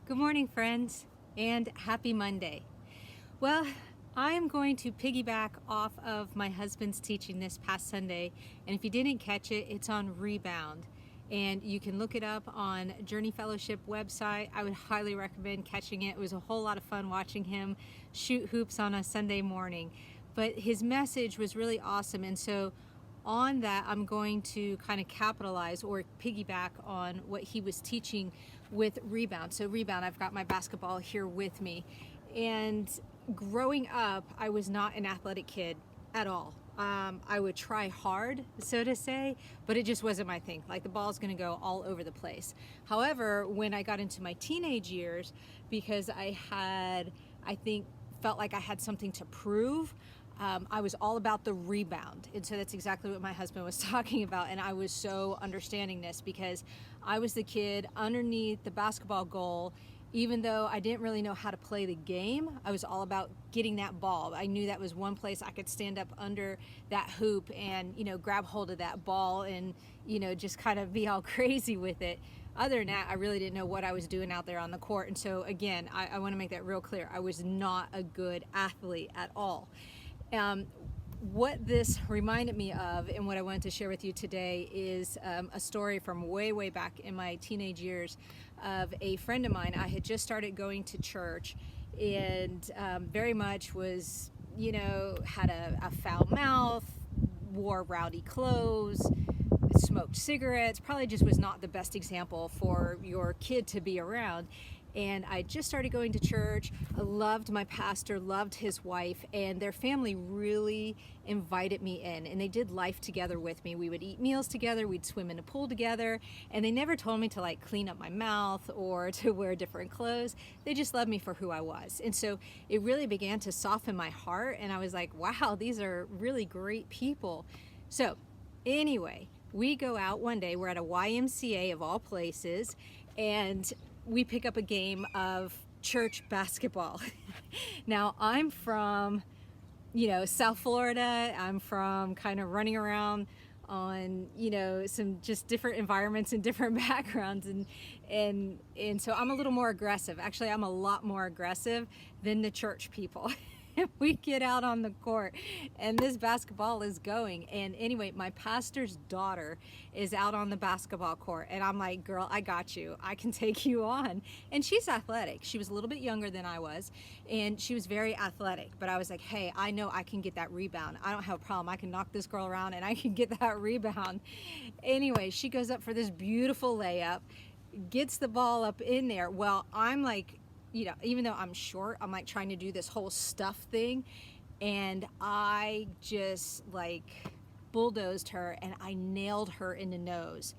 Good morning, friends, and happy Monday. Well, I am going to piggyback off of my husband's teaching this past Sunday, and if you didn't catch it, it's on Rebound. And you can look it up on Journey Fellowship website. I would highly recommend catching it. It was a whole lot of fun watching him shoot hoops on a Sunday morning. But his message was really awesome, and so on that, I'm going to kind of capitalize or piggyback on what he was teaching with Rebound. So Rebound, I've got my basketball here with me. And growing up, I was not an athletic kid at all. I would try hard, so to say, but it just wasn't my thing. Like the ball's gonna go all over the place. However, when I got into my teenage years, because I think, felt like I had something to prove, I was all about the rebound. And so that's exactly what my husband was talking about. And I was so understanding this because I was the kid underneath the basketball goal. Even though I didn't really know how to play the game, I was all about getting that ball. I knew that was one place I could stand up under that hoop and, grab hold of that ball and, just kind of be all crazy with it. Other than that, I really didn't know what I was doing out there on the court. And so again, I want to make that real clear. I was not a good athlete at all. What this reminded me of and what I wanted to share with you today is a story from way back in my teenage years of a friend of mine. I had just started going to church and very much was, had a foul mouth, wore rowdy clothes, smoked cigarettes, probably just was not the best example for your kid to be around. And I just started going to church. I loved my pastor, loved his wife, and their family really invited me in. And they did life together with me. We would eat meals together, we'd swim in a pool together, and they never told me to clean up my mouth or to wear different clothes. They just loved me for who I was. And so it really began to soften my heart, and I was like, wow, these are really great people. So anyway, we go out one day, we're at a YMCA of all places, and we pick up a game of church basketball. Now, I'm from, South Florida. I'm from kind of running around on, some just different environments and different backgrounds. And so I'm a little more aggressive. Actually, I'm a lot more aggressive than the church people. We get out on the court and this basketball is going, and anyway, my pastor's daughter is out on the basketball court, and I'm like, girl, I got you, I can take you on. And she's athletic. She was a little bit younger than I was, and she was very athletic, but I was like, hey, I know I can get that rebound. I don't have a problem. I can knock this girl around and I can get that rebound. Anyway, she goes up for this beautiful layup, gets the ball up in there. Well, I'm like, even though I'm short, I'm trying to do this whole stuff thing, and I just bulldozed her and I nailed her in the nose.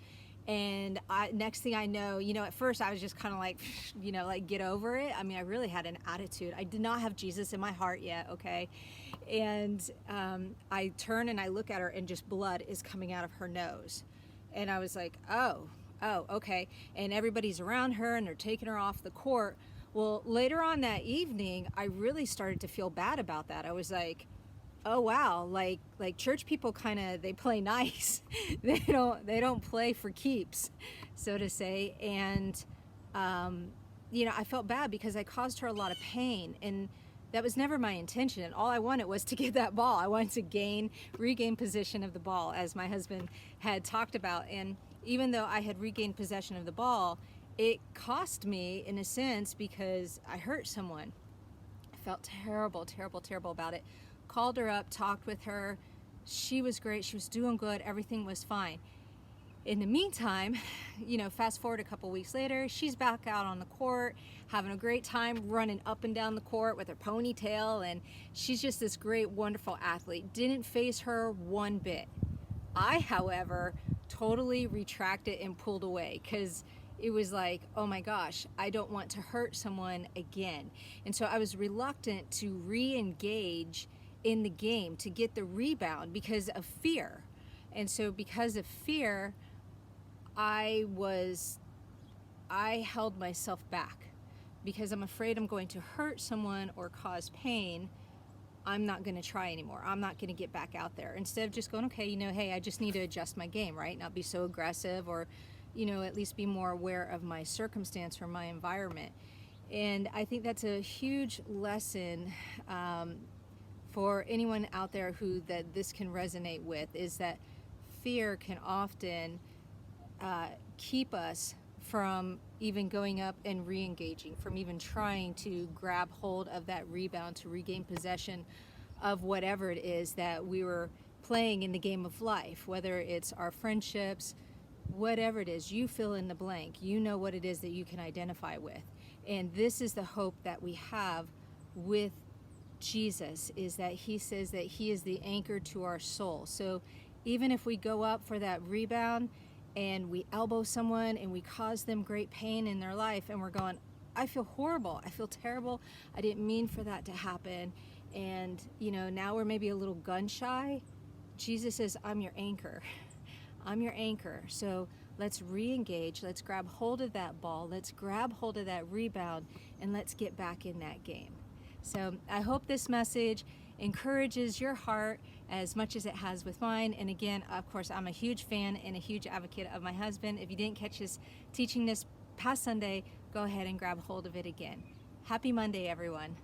And next thing I know, at first I was just kind of get over it. I mean, I really had an attitude. I did not have Jesus in my heart yet, okay? And I turn and I look at her and just blood is coming out of her nose. And I was like, oh, okay. And everybody's around her and they're taking her off the court. Well, later on that evening, I really started to feel bad about that. I was like, oh wow, like church people they play nice. They don't play for keeps, so to say. And I felt bad because I caused her a lot of pain, and that was never my intention. All I wanted was to get that ball. I wanted to regain possession of the ball, as my husband had talked about. And even though I had regained possession of the ball, it cost me in a sense because I hurt someone. I felt terrible about it. Called her up, talked with her. She was great. She was doing good. Everything was fine. In the meantime, fast forward a couple weeks later, she's back out on the court, having a great time, running up and down the court with her ponytail, and she's just this great, wonderful athlete. Didn't faze her one bit. I, however, totally retracted and pulled away because it was like, oh my gosh, I don't want to hurt someone again. And so I was reluctant to re-engage in the game to get the rebound because of fear. And so because of fear, I held myself back because I'm afraid I'm going to hurt someone or cause pain. I'm not going to try anymore. I'm not going to get back out there. Instead of just going, okay, hey, I just need to adjust my game, right? Not be so aggressive or at least be more aware of my circumstance or my environment. And I think that's a huge lesson for anyone out there who that this can resonate with, is that fear can often keep us from even going up and re-engaging, from even trying to grab hold of that rebound to regain possession of whatever it is that we were playing in the game of life, whether it's our friendships, whatever it is, you fill in the blank. You know what it is that you can identify with. And this is the hope that we have with Jesus, is that he says that he is the anchor to our soul. So even if we go up for that rebound and we elbow someone and we cause them great pain in their life, and we're going, I feel horrible, I feel terrible, I didn't mean for that to happen, and now we're maybe a little gun shy, Jesus says, I'm your anchor. I'm your anchor. So let's re-engage, let's grab hold of that ball, let's grab hold of that rebound, and let's get back in that game. So I hope this message encourages your heart as much as it has with mine. And again, of course, I'm a huge fan and a huge advocate of my husband. If you didn't catch his teaching this past Sunday, go ahead and grab hold of it again. Happy Monday, everyone.